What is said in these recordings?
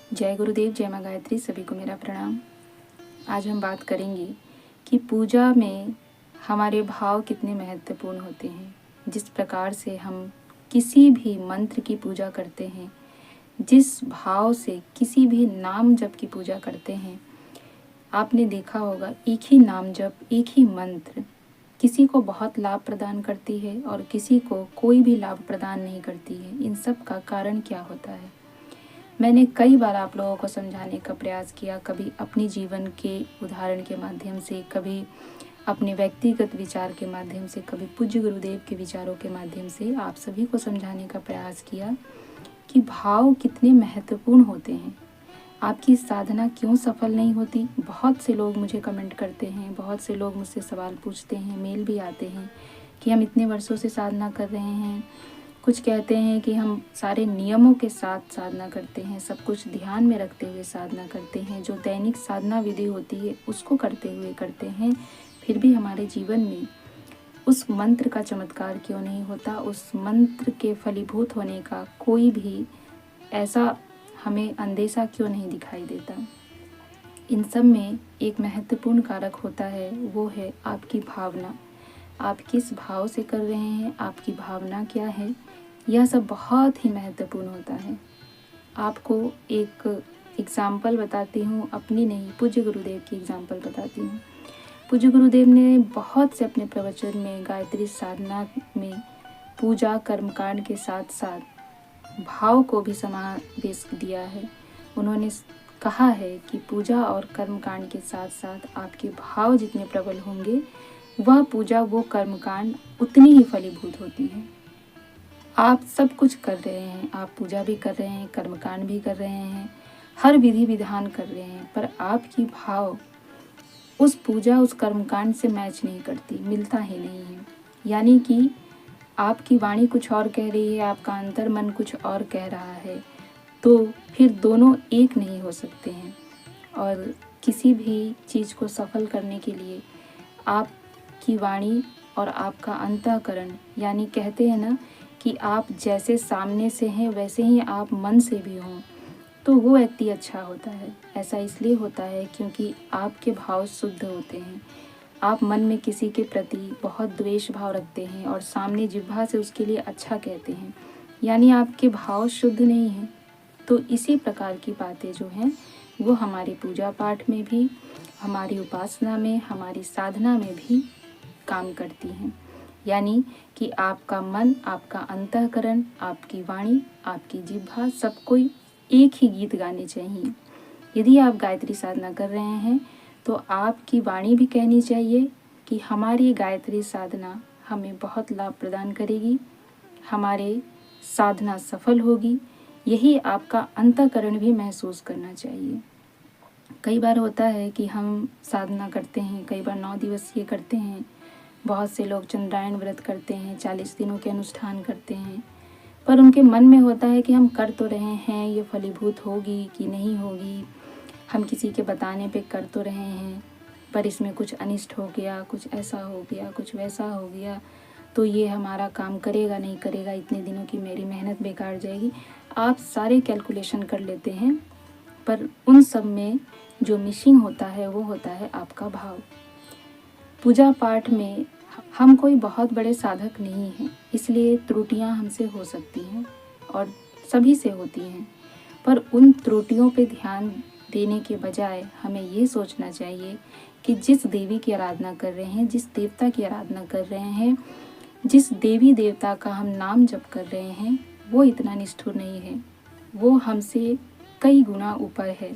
जय गुरुदेव, जय माँ गायत्री, सभी को मेरा प्रणाम। आज हम बात करेंगे कि पूजा में हमारे भाव कितने महत्वपूर्ण होते हैं। जिस प्रकार से हम किसी भी मंत्र की पूजा करते हैं, जिस भाव से किसी भी नाम जप की पूजा करते हैं, आपने देखा होगा एक ही नाम जप, एक ही मंत्र किसी को बहुत लाभ प्रदान करती है और किसी को कोई भी लाभ प्रदान नहीं करती है। इन सब का कारण क्या होता है? मैंने कई बार आप लोगों को समझाने का प्रयास किया, कभी अपनी जीवन के उदाहरण के माध्यम से, कभी अपने व्यक्तिगत विचार के माध्यम से, कभी पूज्य गुरुदेव के विचारों के माध्यम से आप सभी को समझाने का प्रयास किया कि भाव कितने महत्वपूर्ण होते हैं। आपकी साधना क्यों सफल नहीं होती? बहुत से लोग मुझे कमेंट करते हैं, बहुत से लोग मुझसे सवाल पूछते हैं, मेल भी आते हैं कि हम इतने वर्षों से साधना कर रहे हैं। कुछ कहते हैं कि हम सारे नियमों के साथ साधना करते हैं, सब कुछ ध्यान में रखते हुए साधना करते हैं, जो दैनिक साधना विधि होती है उसको करते हुए करते हैं, फिर भी हमारे जीवन में उस मंत्र का चमत्कार क्यों नहीं होता? उस मंत्र के फलीभूत होने का कोई भी ऐसा हमें अंदेशा क्यों नहीं दिखाई देता? इन सब में एक महत्वपूर्ण कारक होता है, वो है आपकी भावना। आप किस भाव से कर रहे हैं, आपकी भावना क्या है, यह सब बहुत ही महत्वपूर्ण होता है। आपको एक एग्जाम्पल बताती हूँ, अपनी नहीं, पूज्य गुरुदेव की एग्जाम्पल बताती हूँ। पूज्य गुरुदेव ने बहुत से अपने प्रवचन में गायत्री साधना में पूजा कर्मकांड के साथ साथ भाव को भी समावेश दिया है। उन्होंने कहा है कि पूजा और कर्मकांड के साथ साथ आपके भाव जितने प्रबल होंगे, वह पूजा, वो कर्मकांड उतनी ही फलीभूत होती है। आप सब कुछ कर रहे हैं, आप पूजा भी कर रहे हैं, कर्मकांड भी कर रहे हैं, हर विधि विधान कर रहे हैं, पर आपकी भाव उस पूजा, उस कर्मकांड से मैच नहीं करती, मिलता ही नहीं है। यानी कि आपकी वाणी कुछ और कह रही है, आपका अंतर मन कुछ और कह रहा है, तो फिर दोनों एक नहीं हो सकते हैं। और किसी भी चीज़ को सफल करने के लिए आपकी वाणी और आपका अंतःकरण, यानी कहते हैं ना कि आप जैसे सामने से हैं वैसे ही आप मन से भी हों, तो वो व्यक्ति अच्छा होता है। ऐसा इसलिए होता है क्योंकि आपके भाव शुद्ध होते हैं। आप मन में किसी के प्रति बहुत द्वेष भाव रखते हैं और सामने जिह्वा से उसके लिए अच्छा कहते हैं, यानी आपके भाव शुद्ध नहीं हैं। तो इसी प्रकार की बातें जो हैं वो हमारी पूजा पाठ में भी, हमारी उपासना में, हमारी साधना में भी काम करती हैं। यानी कि आपका मन, आपका अंतःकरण, आपकी वाणी, आपकी जिह्वा, सब कोई एक ही गीत गाने चाहिए। यदि आप गायत्री साधना कर रहे हैं तो आपकी वाणी भी कहनी चाहिए कि हमारी गायत्री साधना हमें बहुत लाभ प्रदान करेगी, हमारे साधना सफल होगी। यही आपका अंतःकरण भी महसूस करना चाहिए। कई बार होता है कि हम साधना करते हैं, कई बार 9 दिवसीय करते हैं, बहुत से लोग चंद्रायण व्रत करते हैं, 40 दिनों के अनुष्ठान करते हैं, पर उनके मन में होता है कि हम कर तो रहे हैं, ये फलीभूत होगी कि नहीं होगी, हम किसी के बताने पे कर तो रहे हैं, पर इसमें कुछ अनिष्ट हो गया, कुछ ऐसा हो गया, कुछ वैसा हो गया, तो ये हमारा काम करेगा नहीं करेगा, इतने दिनों की मेरी मेहनत बेकार जाएगी। आप सारे कैलकुलेशन कर लेते हैं, पर उन सब में जो मिसिंग होता है वो होता है आपका भाव। पूजा पाठ में हम कोई बहुत बड़े साधक नहीं हैं, इसलिए त्रुटियां हमसे हो सकती हैं और सभी से होती हैं, पर उन त्रुटियों पे ध्यान देने के बजाय हमें ये सोचना चाहिए कि जिस देवी की आराधना कर रहे हैं, जिस देवता की आराधना कर रहे हैं, जिस देवी देवता का हम नाम जप कर रहे हैं, वो इतना निष्ठुर नहीं है, वो हमसे कई गुना ऊपर है,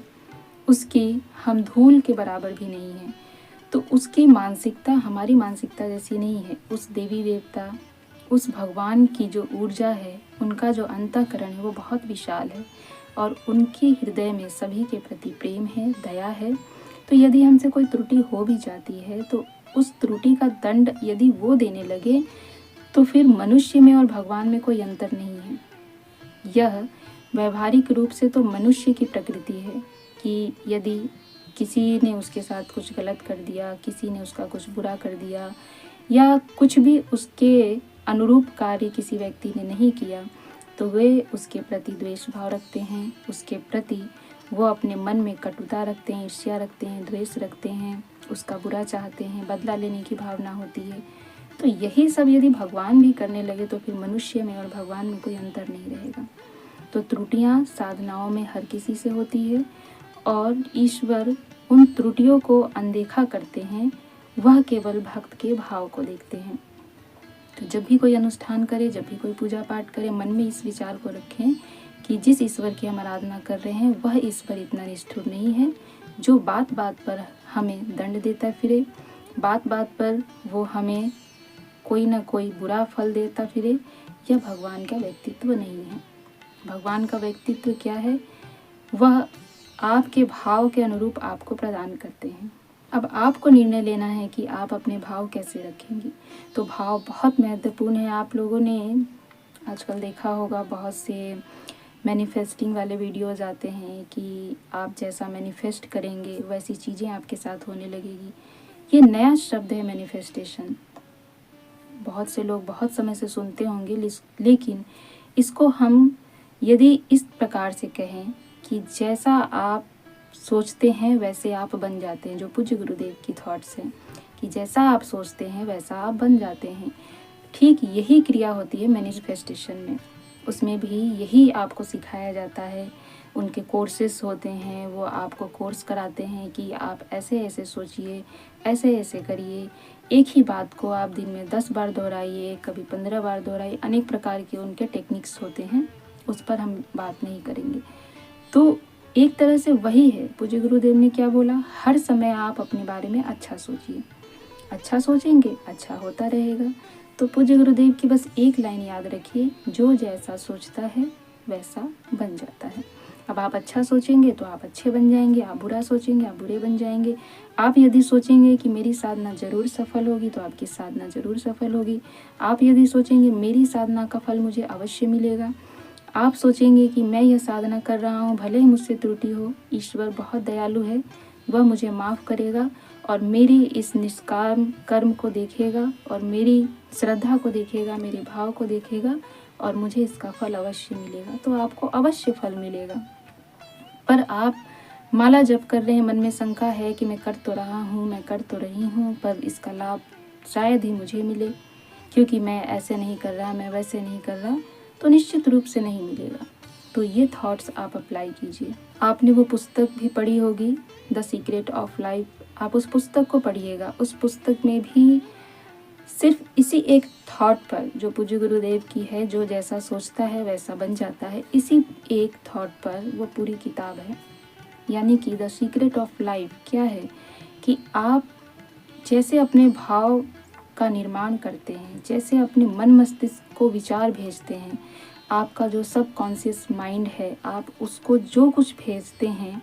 उसकी हम धूल के बराबर भी नहीं है। तो उसकी मानसिकता हमारी मानसिकता जैसी नहीं है। उस देवी देवता, उस भगवान की जो ऊर्जा है, उनका जो अंतःकरण है वो बहुत विशाल है और उनके हृदय में सभी के प्रति प्रेम है, दया है। तो यदि हमसे कोई त्रुटि हो भी जाती है तो उस त्रुटि का दंड यदि वो देने लगे तो फिर मनुष्य में और भगवान में कोई अंतर नहीं है। यह व्यवहारिक रूप से तो मनुष्य की प्रकृति है कि यदि किसी ने उसके साथ कुछ गलत कर दिया, किसी ने उसका कुछ बुरा कर दिया, या कुछ भी उसके अनुरूप कार्य किसी व्यक्ति ने नहीं किया, तो वे उसके प्रति द्वेष भाव रखते हैं, उसके प्रति वो अपने मन में कटुता रखते हैं, ईर्ष्या रखते हैं, द्वेष रखते हैं, उसका बुरा चाहते हैं, बदला लेने की भावना होती है। तो यही सब यदि भगवान भी करने लगे तो फिर मनुष्य में और भगवान में कोई अंतर नहीं रहेगा। तो त्रुटियां साधनाओं में हर किसी से होती है और ईश्वर उन त्रुटियों को अनदेखा करते हैं, वह केवल भक्त के भाव को देखते हैं। तो जब भी कोई अनुष्ठान करे, जब भी कोई पूजा पाठ करे, मन में इस विचार को रखें कि जिस ईश्वर की हम आराधना कर रहे हैं वह ईश्वर इतना निष्ठुर नहीं है जो बात बात पर हमें दंड देता फिरे, बात बात पर वो हमें कोई ना कोई बुरा फल देता फिरे। यह भगवान का व्यक्तित्व नहीं है। भगवान का व्यक्तित्व क्या है? वह आपके भाव के अनुरूप आपको प्रदान करते हैं। अब आपको निर्णय लेना है कि आप अपने भाव कैसे रखेंगी। तो भाव बहुत महत्वपूर्ण है। आप लोगों ने आजकल देखा होगा बहुत से मैनिफेस्टिंग वाले वीडियोस आते हैं कि आप जैसा मैनिफेस्ट करेंगे वैसी चीज़ें आपके साथ होने लगेगी। ये नया शब्द है मैनिफेस्टेशन। बहुत से लोग बहुत समय से सुनते होंगे, लेकिन इसको हम यदि इस प्रकार से कहें कि जैसा आप सोचते हैं वैसे आप बन जाते हैं, जो पूज्य गुरुदेव की थॉट्स हैं कि जैसा आप सोचते हैं वैसा आप बन जाते हैं, ठीक यही क्रिया होती है मैनिफेस्टेशन में। उसमें भी यही आपको सिखाया जाता है। उनके कोर्सेस होते हैं, वो आपको कोर्स कराते हैं कि आप ऐसे ऐसे सोचिए, ऐसे ऐसे करिए। एक ही बात को आप दिन में 10 बार दोहराइए, कभी 15 बार दोहराइए। अनेक प्रकार के उनके टेक्निक्स होते हैं, उस पर हम बात नहीं करेंगे। तो एक तरह से वही है। पूज्य गुरुदेव ने क्या बोला? हर समय आप अपने बारे में अच्छा सोचिए। अच्छा सोचेंगे अच्छा होता रहेगा। तो पूज्य गुरुदेव की बस एक लाइन याद रखिए, जो जैसा सोचता है वैसा बन जाता है। अब आप अच्छा सोचेंगे तो आप अच्छे बन जाएंगे, आप बुरा सोचेंगे आप बुरे बन जाएंगे। आप यदि सोचेंगे कि मेरी साधना जरूर सफल होगी तो आपकी साधना जरूर सफल होगी। आप यदि सोचेंगे मेरी साधना का फल मुझे अवश्य मिलेगा, आप सोचेंगे कि मैं यह साधना कर रहा हूँ, भले ही मुझसे त्रुटि हो, ईश्वर बहुत दयालु है, वह मुझे माफ़ करेगा और मेरी इस निष्काम कर्म को देखेगा और मेरी श्रद्धा को देखेगा, मेरे भाव को देखेगा और मुझे इसका फल अवश्य मिलेगा। तो आपको अवश्य फल मिलेगा। पर आप माला जप कर रहे हैं, मन में शंका है कि मैं कर तो रहा हूँ, मैं कर तो रही हूँ, पर इसका लाभ शायद ही मुझे मिले, क्योंकि मैं ऐसे नहीं कर रहा, मैं वैसे नहीं कर रहा, तो निश्चित रूप से नहीं मिलेगा। तो ये थॉट्स आप अप्लाई कीजिए। आपने वो पुस्तक भी पढ़ी होगी, द सीक्रेट ऑफ लाइफ। आप उस पुस्तक को पढ़िएगा। उस पुस्तक में भी सिर्फ इसी एक थॉट पर, जो पूज्य गुरुदेव की है, जो जैसा सोचता है वैसा बन जाता है, इसी एक थॉट पर वो पूरी किताब है। यानी कि द सीक्रेट ऑफ लाइफ क्या है कि आप जैसे अपने भाव का निर्माण करते हैं, जैसे अपने मन मस्तिष्क को विचार भेजते हैं, आपका जो सब कॉन्शियस माइंड है, आप उसको जो कुछ भेजते हैं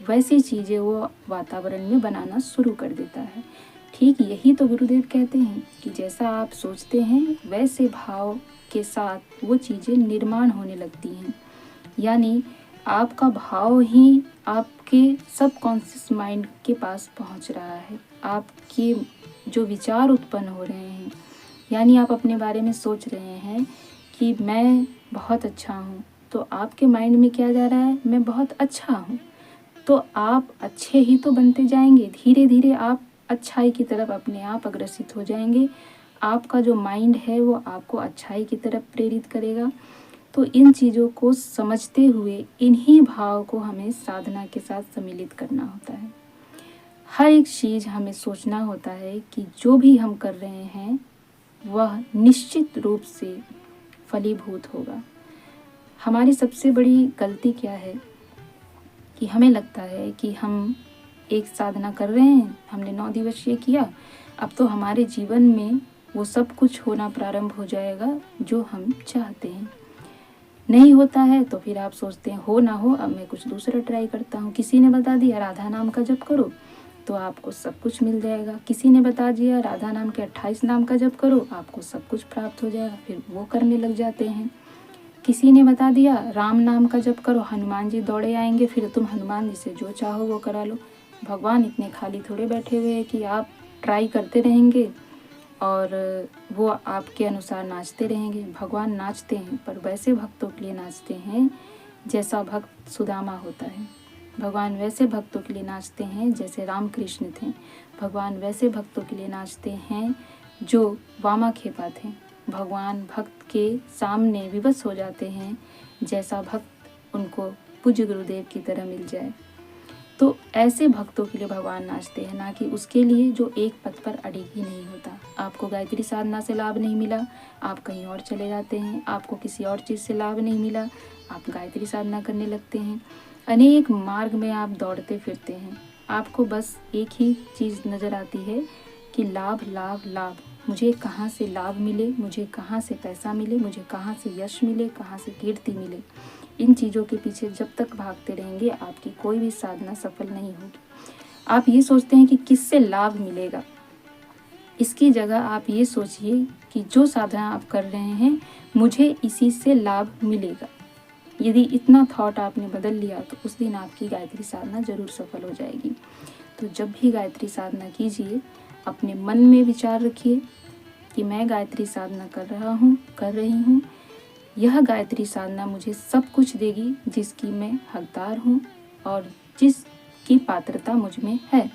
वैसी चीज़ें वो वातावरण में बनाना शुरू कर देता है। ठीक यही तो गुरुदेव कहते हैं कि जैसा आप सोचते हैं वैसे भाव के साथ वो चीज़ें निर्माण होने लगती हैं। यानी आपका भाव ही आपके सब कॉन्शियस माइंड के पास पहुंच रहा है। आपके जो विचार उत्पन्न हो रहे हैं, यानी आप अपने बारे में सोच रहे हैं कि मैं बहुत अच्छा हूँ, तो आपके माइंड में क्या जा रहा है? मैं बहुत अच्छा हूँ। तो आप अच्छे ही तो बनते जाएंगे। धीरे धीरे आप अच्छाई की तरफ अपने आप अग्रसित हो जाएंगे। आपका जो माइंड है वो आपको अच्छाई की तरफ प्रेरित करेगा। तो इन चीज़ों को समझते हुए इन्हीं भाव को हमें साधना के साथ सम्मिलित करना होता है। हर एक चीज़ हमें सोचना होता है कि जो भी हम कर रहे हैं वह निश्चित रूप से फलीभूत होगा। हमारी सबसे बड़ी गलती क्या है कि हमें लगता है कि हम एक साधना कर रहे हैं, हमने 9 दिवसीय किया, अब तो हमारे जीवन में वो सब कुछ होना प्रारंभ हो जाएगा जो हम चाहते हैं। नहीं होता है तो फिर आप सोचते हैं हो ना हो, अब मैं कुछ दूसरा ट्राई करता हूँ। किसी ने बता दिया राधा नाम का जप करो तो आपको सब कुछ मिल जाएगा। किसी ने बता दिया राधा नाम के 28 नाम का जप करो, आपको सब कुछ प्राप्त हो जाएगा, फिर वो करने लग जाते हैं। किसी ने बता दिया राम नाम का जप करो, हनुमान जी दौड़े आएंगे, फिर तुम हनुमान जी से जो चाहो वो करा लो। भगवान इतने खाली थोड़े बैठे हुए हैं कि आप ट्राई करते रहेंगे और वो आपके अनुसार नाचते रहेंगे। भगवान नाचते हैं, पर वैसे भक्तों के लिए नाचते हैं जैसा भक्त सुदामा होता है। भगवान वैसे भक्तों के लिए नाचते हैं जैसे राम कृष्ण थे। भगवान वैसे भक्तों के लिए नाचते हैं जो वामा खेपा थे। भगवान भक्त के सामने विवश हो जाते हैं जैसा भक्त उनको पूज्य गुरुदेव की तरह मिल जाए। तो ऐसे भक्तों के लिए भगवान नाचते हैं, ना कि उसके लिए जो एक पथ पर अड़िग ही नहीं होता। आपको गायत्री साधना से लाभ नहीं मिला, आप कहीं और चले जाते हैं। आपको किसी और चीज़ से लाभ नहीं मिला, आप गायत्री साधना करने लगते हैं। अनेक मार्ग में आप दौड़ते फिरते हैं। आपको बस एक ही चीज़ नज़र आती है कि लाभ लाभ लाभ। मुझे कहाँ से लाभ मिले, मुझे कहाँ से पैसा मिले, मुझे कहाँ से यश मिले, कहाँ से कीर्ति मिले। इन चीज़ों के पीछे जब तक भागते रहेंगे आपकी कोई भी साधना सफल नहीं होगी। आप ये सोचते हैं कि किससे लाभ मिलेगा, इसकी जगह आप ये सोचिए कि जो साधना आप कर रहे हैं मुझे इसी से लाभ मिलेगा। यदि इतना थॉट आपने बदल लिया तो उस दिन आपकी गायत्री साधना जरूर सफल हो जाएगी। तो जब भी गायत्री साधना कीजिए, अपने मन में विचार रखिए कि मैं गायत्री साधना कर रहा हूँ, कर रही हूँ। यह गायत्री साधना मुझे सब कुछ देगी जिसकी मैं हकदार हूँ और जिसकी पात्रता मुझ में है।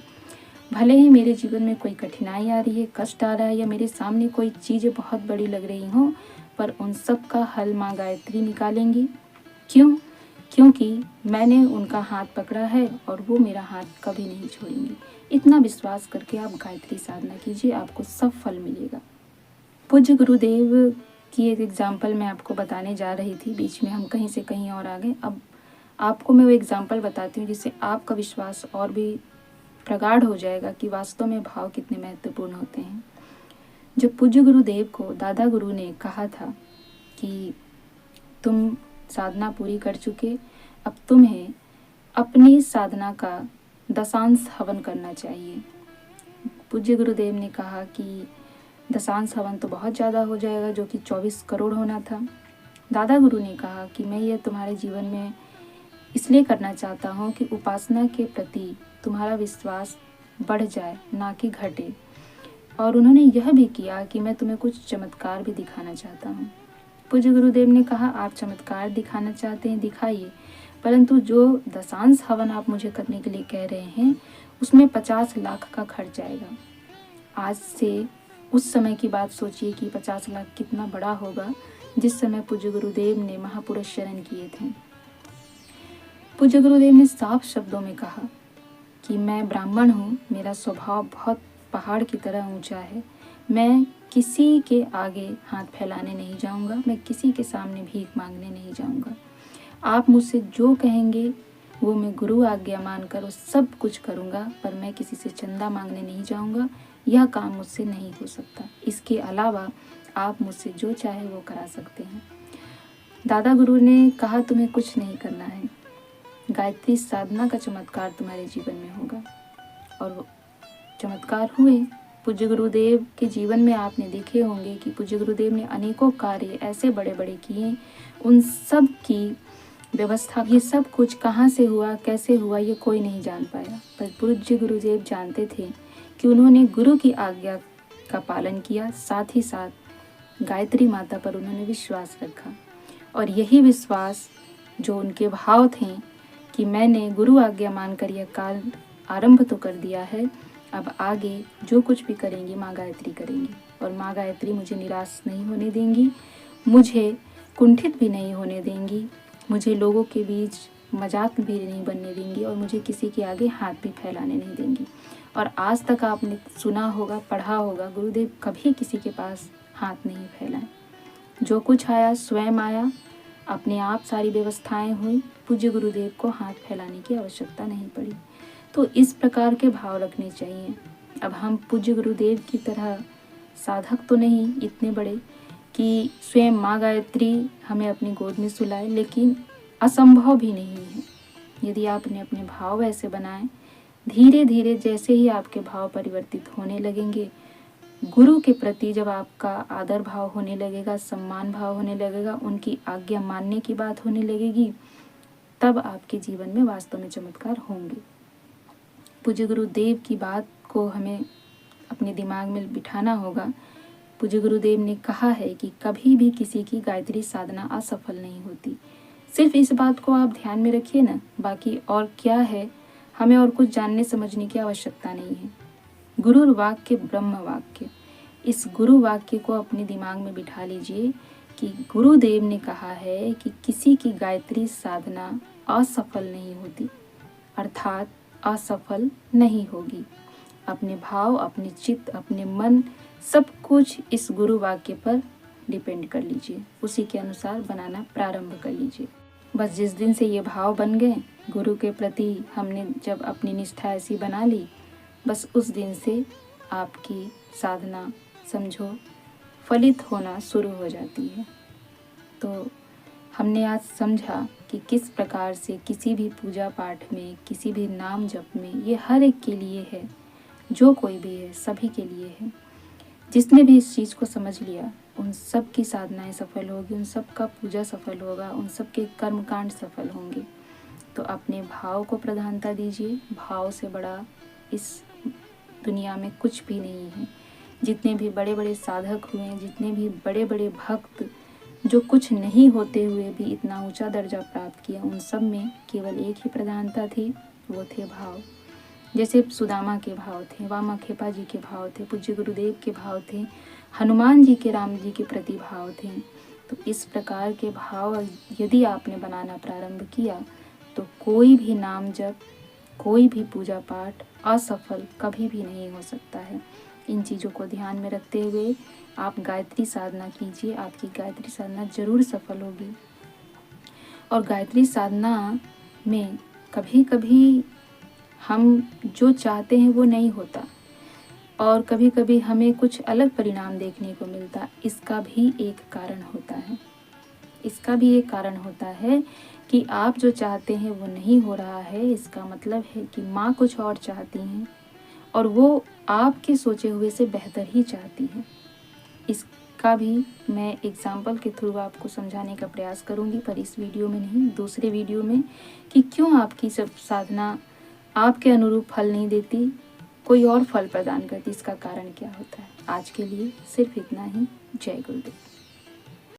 भले ही मेरे जीवन में कोई कठिनाई आ रही है, कष्ट आ रहा है, या मेरे सामने कोई चीज़ें बहुत बड़ी लग रही हों, पर उन सब का हल माँ गायत्री निकालेंगी। क्यों? क्योंकि मैंने उनका हाथ पकड़ा है और वो मेरा हाथ कभी नहीं छोड़ेंगी। इतना विश्वास करके आप गायत्री साधना कीजिए, आपको सब फल मिलेगा। पूज्य गुरुदेव की एक एग्जाम्पल मैं आपको बताने जा रही थी, बीच में हम कहीं से कहीं और आ गए। अब आपको मैं वो एग्जाम्पल बताती हूँ जिससे आपका विश्वास और भी प्रगाढ़ हो जाएगा कि वास्तव में भाव कितने महत्वपूर्ण होते हैं। जब पूज्य गुरुदेव को दादा गुरु ने कहा था कि तुम साधना पूरी कर चुके, अब तुम्हें अपनी साधना का दशांश हवन करना चाहिए। पूज्य गुरुदेव ने कहा कि दशांश हवन तो बहुत ज़्यादा हो जाएगा, जो कि 24 करोड़ होना था। दादा गुरु ने कहा कि मैं ये तुम्हारे जीवन में इसलिए करना चाहता हूँ कि उपासना के प्रति तुम्हारा विश्वास बढ़ जाए, ना कि घटे। और उन्होंने यह भी किया कि मैं तुम्हें कुछ चमत्कार भी दिखाना चाहता हूँ। पूज्य गुरुदेव ने कहा आप चमत्कार दिखाना चाहते हैं, दिखाइए, परंतु जो दशांश हवन आप मुझे करने के लिए कह रहे हैं उसमें 50 लाख का खर्च आएगा। आज से उस समय की बात सोचिए कि 50 लाख कितना बड़ा होगा जिस समय पूज्य गुरुदेव ने महापुरुष शरण किए थे। पूज्य गुरुदेव ने साफ शब्दों में कहा कि मैं ब्राह्मण हूँ, मेरा स्वभाव बहुत पहाड़ की तरह ऊंचा है, मैं किसी के आगे हाथ फैलाने नहीं जाऊंगा, मैं किसी के सामने भीख मांगने नहीं जाऊंगा। आप मुझसे जो कहेंगे वो मैं गुरु आज्ञा मानकर उस सब कुछ करूंगा, पर मैं किसी से चंदा मांगने नहीं जाऊंगा। यह काम मुझसे नहीं हो सकता। इसके अलावा आप मुझसे जो चाहे वो करा सकते हैं। दादा गुरु ने कहा तुम्हें कुछ नहीं करना है, गायत्री साधना का चमत्कार तुम्हारे जीवन में होगा। और वो चमत्कार हुए। पूज्य गुरुदेव के जीवन में आपने देखे होंगे कि पूज्य गुरुदेव ने अनेकों कार्य ऐसे बड़े बड़े किए, उन सब की व्यवस्था, ये सब कुछ कहाँ से हुआ, कैसे हुआ, ये कोई नहीं जान पाया। पर पूज्य गुरुदेव जानते थे कि उन्होंने गुरु की आज्ञा का पालन किया, साथ ही साथ गायत्री माता पर उन्होंने विश्वास रखा। और यही विश्वास जो उनके भाव थे कि मैंने गुरु आज्ञा मानकर यह कार्य आरंभ तो कर दिया है, अब आगे जो कुछ भी करेंगी माँ गायत्री करेंगी, और माँ गायत्री मुझे निराश नहीं होने देंगी, मुझे कुंठित भी नहीं होने देंगी, मुझे लोगों के बीच मजाक भी नहीं बनने देंगी, और मुझे किसी के आगे हाथ भी फैलाने नहीं देंगी। और आज तक आपने सुना होगा, पढ़ा होगा, गुरुदेव कभी किसी के पास हाथ नहीं फैलाए। जो कुछ आया स्वयं आया, अपने आप सारी व्यवस्थाएं हुई, पूज्य गुरुदेव को हाथ फैलाने की आवश्यकता नहीं पड़ी। तो इस प्रकार के भाव रखने चाहिए। अब हम पूज्य गुरुदेव की तरह साधक तो नहीं इतने बड़े कि स्वयं माँ गायत्री हमें अपनी गोद में सुलाए, लेकिन असंभव भी नहीं है। यदि आपने अपने भाव ऐसे बनाए, धीरे धीरे जैसे ही आपके भाव परिवर्तित होने लगेंगे, गुरु के प्रति जब आपका आदर भाव होने लगेगा, सम्मान भाव होने लगेगा, उनकी आज्ञा मानने की बात होने लगेगी, तब आपके जीवन में वास्तव में चमत्कार होंगे। पूज्य गुरुदेव की बात को हमें अपने दिमाग में बिठाना होगा। पूज्य गुरुदेव ने कहा है कि कभी भी किसी की गायत्री साधना असफल नहीं होती। सिर्फ इस बात को आप ध्यान में रखिए ना, बाकी और क्या है, हमें और कुछ जानने समझने की आवश्यकता नहीं है। गुरु वाक्य ब्रह्म वाक्य, इस गुरु वाक्य को अपने दिमाग में बिठा लीजिए कि गुरुदेव ने कहा है कि किसी की गायत्री साधना असफल नहीं होती, अर्थात असफल नहीं होगी। अपने भाव, अपने चित्त, अपने मन, सब कुछ इस गुरु वाक्य पर डिपेंड कर लीजिए, उसी के अनुसार बनाना प्रारंभ कर लीजिए। बस जिस दिन से ये भाव बन गए, गुरु के प्रति हमने जब अपनी निष्ठा ऐसी बना ली, बस उस दिन से आपकी साधना समझो फलित होना शुरू हो जाती है। तो हमने आज समझा कि किस प्रकार से किसी भी पूजा पाठ में, किसी भी नाम जप में, ये हर एक के लिए है, जो कोई भी है सभी के लिए है। जिसने भी इस चीज़ को समझ लिया उन सब की साधनाएं सफल होगी, उन सब का पूजा सफल होगा, उन सब के कर्मकांड सफल होंगे। तो अपने भाव को प्रधानता दीजिए, भाव से बड़ा इस दुनिया में कुछ भी नहीं है। जितने भी बड़े बड़े साधक हुए, जितने भी बड़े बड़े भक्त जो कुछ नहीं होते हुए भी इतना ऊंचा दर्जा प्राप्त किया, उन सब में केवल एक ही प्रधानता थी, वो थे भाव। जैसे सुदामा के भाव थे, वामाखेपा जी के भाव थे, पूज्य गुरुदेव के भाव थे, हनुमान जी के, राम जी के प्रति भाव थे। तो इस प्रकार के भाव यदि आपने बनाना प्रारंभ किया तो कोई भी नाम जप, कोई भी पूजा पाठ असफल कभी भी नहीं हो सकता है। इन चीज़ों को ध्यान में रखते हुए आप गायत्री साधना कीजिए, आपकी गायत्री साधना जरूर सफल होगी। और गायत्री साधना में कभी कभी हम जो चाहते हैं वो नहीं होता, और कभी कभी हमें कुछ अलग परिणाम देखने को मिलता। इसका भी एक कारण होता है, इसका भी एक कारण होता है कि आप जो चाहते हैं वो नहीं हो रहा है। इसका मतलब है कि माँ कुछ और चाहती हैं और वो आपके सोचे हुए से बेहतर ही चाहती हैं। इसका भी मैं एग्जाम्पल के थ्रू आपको समझाने का प्रयास करूंगी, पर इस वीडियो में नहीं, दूसरे वीडियो में, कि क्यों आपकी सब साधना आपके अनुरूप फल नहीं देती, कोई और फल प्रदान करती, इसका कारण क्या होता है। आज के लिए सिर्फ इतना ही। जय गुरुदेव।